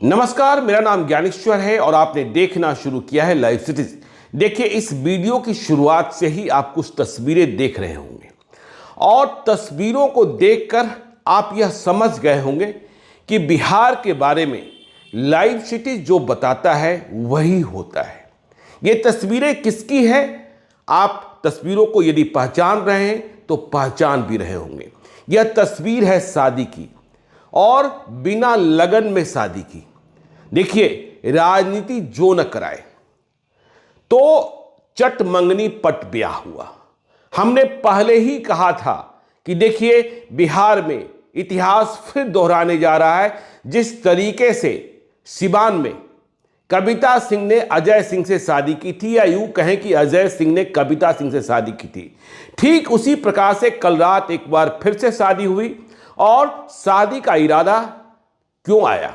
नमस्कार, मेरा नाम ज्ञानेश्वर है और आपने देखना शुरू किया है लाइव सिटीज। देखिए, इस वीडियो की शुरुआत से ही आप कुछ तस्वीरें देख रहे होंगे और तस्वीरों को देखकर आप यह समझ गए होंगे कि बिहार के बारे में लाइव सिटीज जो बताता है वही होता है। ये तस्वीरें किसकी है? आप तस्वीरों को यदि पहचान रहे हैं तो पहचान भी रहे होंगे। यह तस्वीर है शादी की और बिना लगन में शादी की। देखिए, राजनीति जो न कराए तो चट मंगनी पट ब्याह हुआ। हमने पहले ही कहा था कि देखिए, बिहार में इतिहास फिर दोहराने जा रहा है। जिस तरीके से सिवान में कविता सिंह ने अजय सिंह से शादी की थी, या यूं कहें कि अजय सिंह ने कविता सिंह से शादी की थी, ठीक उसी प्रकार से कल रात एक बार फिर से शादी हुई। और शादी का इरादा क्यों आया?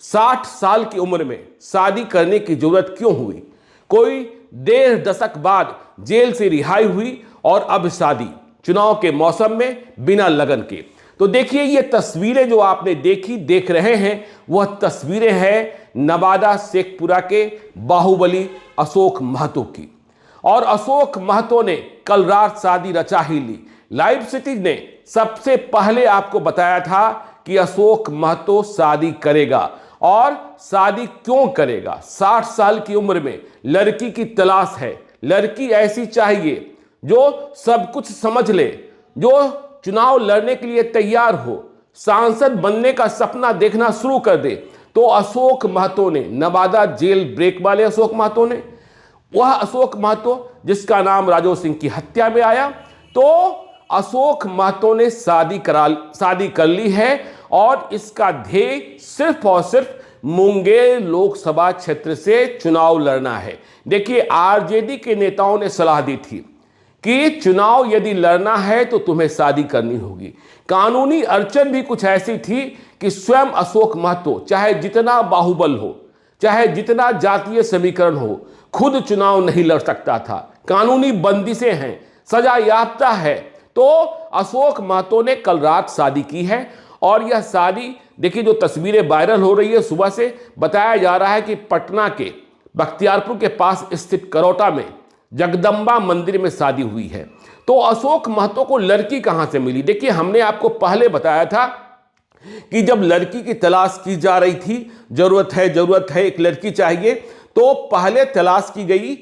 60 साल की उम्र में शादी करने की जरूरत क्यों हुई? कोई 1.5 दशक बाद जेल से रिहाई हुई और अब शादी चुनाव के मौसम में बिना लगन के। तो देखिए, ये तस्वीरें जो आपने देख रहे हैं, वह तस्वीरें हैं नवादा शेखपुरा के बाहुबली अशोक महतो की। और अशोक महतो ने कल रात शादी रचा ही ली। लाइव सिटीज ने सबसे पहले आपको बताया था कि अशोक महतो शादी करेगा। और शादी क्यों करेगा? 60 साल की उम्र में लड़की की तलाश है। लड़की ऐसी चाहिए जो सब कुछ समझ ले, जो चुनाव लड़ने के लिए तैयार हो, सांसद बनने का सपना देखना शुरू कर दे। तो अशोक महतो ने, नवादा जेल ब्रेक वाले अशोक महतो ने, वह अशोक महतो जिसका नाम राजो सिंह की हत्या में आया, तो अशोक महतो ने शादी कर ली है। और इसका ध्येय सिर्फ और सिर्फ मुंगेर लोकसभा क्षेत्र से चुनाव लड़ना है। देखिए, आरजेडी के नेताओं ने सलाह दी थी कि चुनाव यदि लड़ना है तो तुम्हें शादी करनी होगी। कानूनी अड़चन भी कुछ ऐसी थी कि स्वयं अशोक महतो, चाहे जितना बाहुबल हो, चाहे जितना जातीय समीकरण हो, खुद चुनाव नहीं लड़ सकता था। कानूनी बंदिशें हैं, सजा याफ्ता है। तो अशोक महतो ने कल रात शादी की है। और यह शादी, देखिए, जो तस्वीरें वायरल हो रही है, सुबह से बताया जा रहा है कि पटना के बख्तियारपुर के पास स्थित करौटा में जगदम्बा मंदिर में शादी हुई है। तो अशोक महतो को लड़की कहां से मिली? देखिए, हमने आपको पहले बताया था कि जब लड़की की तलाश की जा रही थी, जरूरत है एक लड़की चाहिए, तो पहले तलाश की गई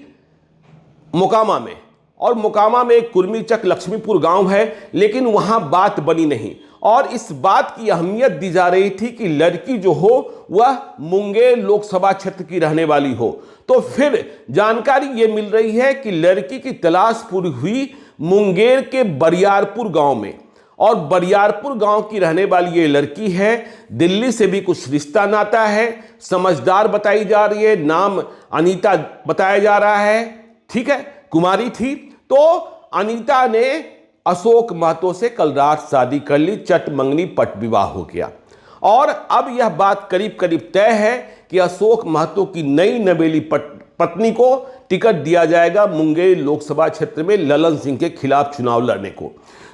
मोकामा में। और मोकामा में एक कुर्मीचक लक्ष्मीपुर गांव है, लेकिन वहां बात बनी नहीं। और इस बात की अहमियत दी जा रही थी कि लड़की जो हो वह मुंगेर लोकसभा क्षेत्र की रहने वाली हो। तो फिर जानकारी यह मिल रही है कि लड़की की तलाश पूरी हुई मुंगेर के बरियारपुर गांव में। और बरियारपुर गांव की रहने वाली ये लड़की है। दिल्ली से भी कुछ रिश्ता नाता है, समझदार बताई जा रही है, नाम अनीता बताया जा रहा है, ठीक है, कुमारी थी। तो अनीता ने अशोक महतो से कल रात शादी कर ली, चट मंगनी पट विवाह हो गया। और अब यह बात करीब करीब तय है कि अशोक महतो की नई नवेली पत्नी को टिकट दिया जाएगा मुंगेर लोकसभा क्षेत्र में ललन सिंह के खिलाफ चुनाव लड़ने को।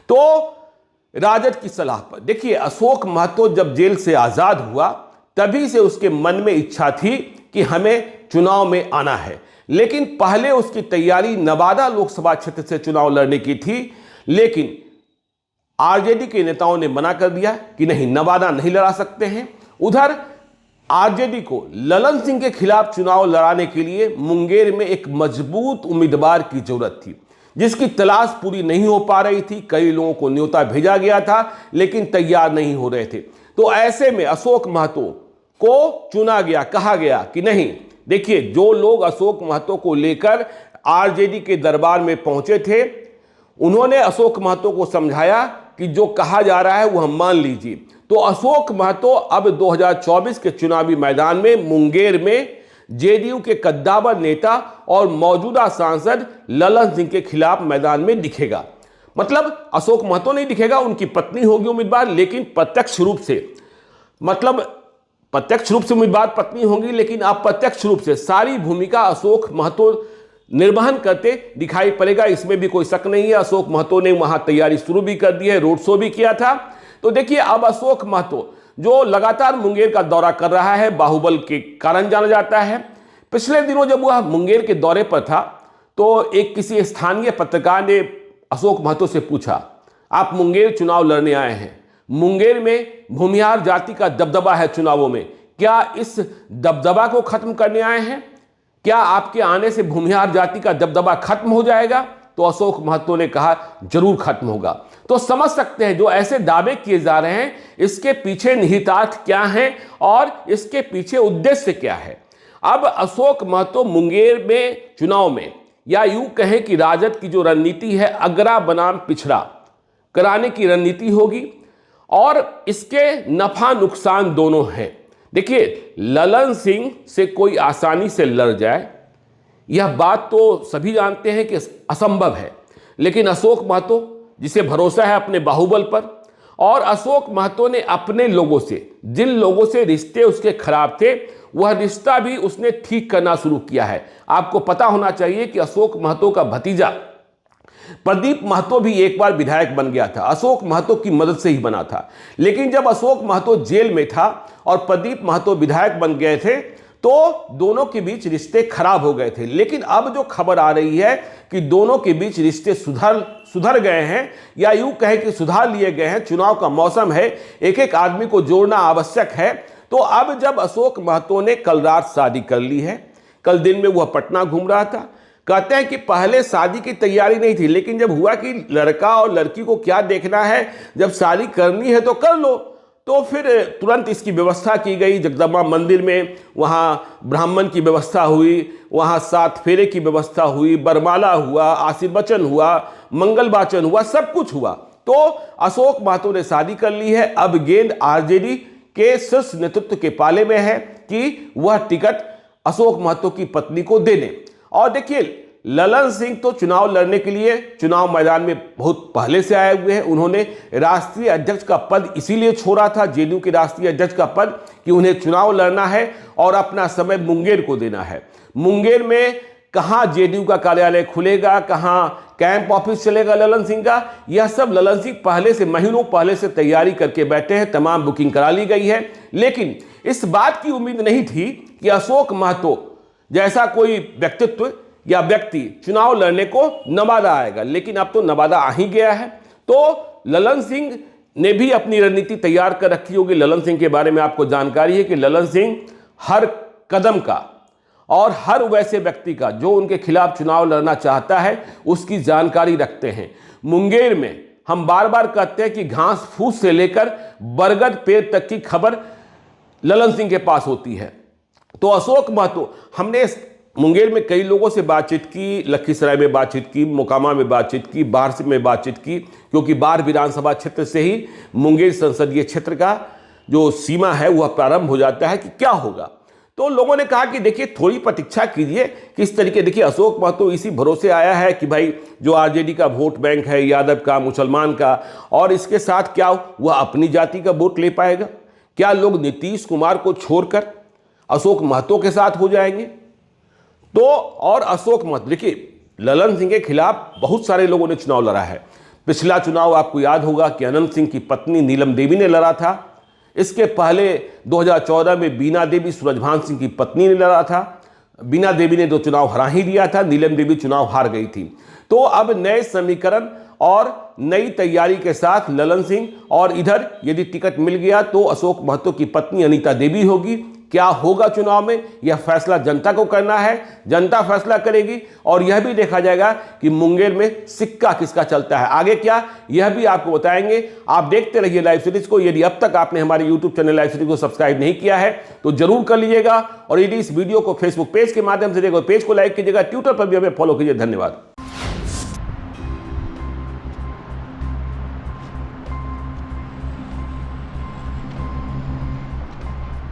तो राजद की सलाह पर, देखिए, अशोक महतो जब जेल से आजाद हुआ तभी से उसके मन में इच्छा थी कि हमें चुनाव में आना है। लेकिन पहले उसकी तैयारी नवादा लोकसभा क्षेत्र से चुनाव लड़ने की थी। लेकिन आरजेडी के नेताओं ने मना कर दिया कि नहीं, नवादा नहीं लड़ा सकते हैं। उधर आरजेडी को ललन सिंह के खिलाफ चुनाव लड़ाने के लिए मुंगेर में एक मजबूत उम्मीदवार की जरूरत थी, जिसकी तलाश पूरी नहीं हो पा रही थी। कई लोगों को न्योता भेजा गया था, लेकिन तैयार नहीं हो रहे थे। तो ऐसे में अशोक महतो को चुना गया। कहा गया कि नहीं, देखिए, जो लोग अशोक महतो को लेकर आरजेडी के दरबार में पहुंचे थे, उन्होंने अशोक महतो को समझाया कि जो कहा जा रहा है वह मान लीजिए। तो अशोक महतो अब 2024 के चुनावी मैदान में मुंगेर में जेडीयू के कद्दावर नेता और मौजूदा सांसद ललन सिंह के खिलाफ मैदान में दिखेगा। मतलब अशोक महतो नहीं दिखेगा, उनकी पत्नी होगी उम्मीदवार, लेकिन प्रत्यक्ष रूप से उम्मीदवार पत्नी होंगी, लेकिन अप्रत्यक्ष रूप से सारी भूमिका अशोक महतो निर्वहन करते दिखाई पड़ेगा। इसमें भी कोई शक नहीं है। अशोक महतो ने वहां तैयारी शुरू भी कर दी है, रोड शो भी किया था। तो देखिए, अब अशोक महतो जो लगातार मुंगेर का दौरा कर रहा है, बाहुबल के कारण जाना जाता है। पिछले दिनों जब वह मुंगेर के दौरे पर था तो एक किसी स्थानीय पत्रकार ने अशोक महतो से पूछा, आप मुंगेर चुनाव लड़ने आए हैं, मुंगेर में भूमिहार जाति का दबदबा है चुनावों में, क्या इस दबदबा को खत्म करने आए हैं? क्या आपके आने से भूमिहार जाति का दबदबा खत्म हो जाएगा? तो अशोक महतो ने कहा, जरूर खत्म होगा। तो समझ सकते हैं जो ऐसे दावे किए जा रहे हैं इसके पीछे निहितार्थ क्या है और इसके पीछे उद्देश्य क्या है। अब अशोक महतो मुंगेर में चुनाव में, या यूं कहें कि राजद की जो रणनीति है अगरा बनाम पिछड़ा कराने की रणनीति होगी और इसके नफा नुकसान दोनों हैं। देखिए, ललन सिंह से कोई आसानी से लड़ जाए यह बात तो सभी जानते हैं कि असंभव है, लेकिन अशोक महतो जिसे भरोसा है अपने बाहुबल पर, और अशोक महतो ने अपने लोगों से, जिन लोगों से रिश्ते उसके खराब थे, वह रिश्ता भी उसने ठीक करना शुरू किया है। आपको पता होना चाहिए कि अशोक महतो का भतीजा प्रदीप महतो भी एक बार विधायक बन गया था, अशोक महतो की मदद से ही बना था। लेकिन जब अशोक महतो जेल में था और प्रदीप महतो विधायक बन गए थे तो दोनों के बीच रिश्ते खराब हो गए थे। लेकिन अब जो खबर आ रही है कि दोनों के बीच रिश्ते सुधर गए हैं, या यूं कहें कि सुधार लिए गए हैं। चुनाव का मौसम है, एक एक आदमी को जोड़ना आवश्यक है। तो अब जब अशोक महतो ने कल रात शादी कर ली है, कल दिन में वह पटना घूम रहा था, कहते हैं कि पहले शादी की तैयारी नहीं थी, लेकिन जब हुआ कि लड़का और लड़की को क्या देखना है, जब शादी करनी है तो कर लो, तो फिर तुरंत इसकी व्यवस्था की गई। जगदम्बा मंदिर में वहाँ ब्राह्मण की व्यवस्था हुई, वहाँ 7 फेरे की व्यवस्था हुई, बरमाला हुआ, आशीर्वचन हुआ, मंगल वाचन हुआ, सब कुछ हुआ। तो अशोक महतो ने शादी कर ली है। अब गेंद आरजेडी के शीर्ष नेतृत्व के पाले में है कि वह टिकट अशोक महतो की पत्नी को दे दें। और देखिए, ललन सिंह तो चुनाव लड़ने के लिए चुनाव मैदान में बहुत पहले से आए हुए हैं। उन्होंने राष्ट्रीय अध्यक्ष का पद इसीलिए छोड़ा था, जेडीयू के राष्ट्रीय अध्यक्ष का पद, कि उन्हें चुनाव लड़ना है और अपना समय मुंगेर को देना है। मुंगेर में कहां जेडीयू का कार्यालय खुलेगा, कहां कैंप ऑफिस चलेगा ललन सिंह का, यह सब ललन सिंह पहले से, महीनों पहले से तैयारी करके बैठे हैं। तमाम बुकिंग करा ली गई है। लेकिन इस बात की उम्मीद नहीं थी कि अशोक महतो जैसा कोई व्यक्तित्व या व्यक्ति चुनाव लड़ने को नवादा आएगा, लेकिन अब तो नवादा आ ही गया है। तो ललन सिंह ने भी अपनी रणनीति तैयार कर रखी होगी। ललन सिंह के बारे में आपको जानकारी है कि ललन सिंह हर कदम का और हर वैसे व्यक्ति का जो उनके खिलाफ चुनाव लड़ना चाहता है उसकी जानकारी रखते हैं। मुंगेर में हम बार बार कहते हैं कि घास फूस से लेकर बरगद पेड़ तक की खबर ललन सिंह के पास होती है। तो अशोक महतो, हमने मुंगेर में कई लोगों से बातचीत की, लखीसराय में बातचीत की, मोकामा में बातचीत की, बाढ़ में बातचीत की, क्योंकि बाढ़ विधानसभा क्षेत्र से ही मुंगेर संसदीय क्षेत्र का जो सीमा है वह प्रारंभ हो जाता है कि क्या होगा। तो लोगों ने कहा कि देखिए, थोड़ी प्रतीक्षा कीजिए किस तरीके। देखिए, अशोक महतो इसी भरोसे आया है कि भाई जो आरजेडी का वोट बैंक है, यादव का, मुसलमान का, और इसके साथ क्या वह अपनी जाति का वोट ले पाएगा? क्या लोग नीतीश कुमार को छोड़कर अशोक महतो के साथ हो जाएंगे? तो और अशोक महतो, देखिए, ललन सिंह के खिलाफ बहुत सारे लोगों ने चुनाव लड़ा है। पिछला चुनाव आपको याद होगा कि अनंत सिंह की पत्नी नीलम देवी ने लड़ा था। इसके पहले 2014 में बीना देवी, सूरजभान सिंह की पत्नी ने लड़ा था। बीना देवी ने तो चुनाव हरा ही दिया था, नीलम देवी चुनाव हार गई थी। तो अब नए समीकरण और नई तैयारी के साथ ललन सिंह, और इधर यदि टिकट मिल गया तो अशोक महतो की पत्नी अनीता देवी होगी। क्या होगा चुनाव में, यह फैसला जनता को करना है, जनता फैसला करेगी। और यह भी देखा जाएगा कि मुंगेर में सिक्का किसका चलता है। आगे क्या, यह भी आपको बताएंगे। आप देखते रहिए लाइव सीरीज को। यदि अब तक आपने हमारे यूट्यूब चैनल लाइव सीरीज को सब्सक्राइब नहीं किया है तो जरूर कर लीजिएगा। और यदि इस वीडियो को फेसबुक पेज के माध्यम से देखो, पेज को लाइक कीजिएगा, ट्विटर पर भी हमें फॉलो कीजिए। धन्यवाद।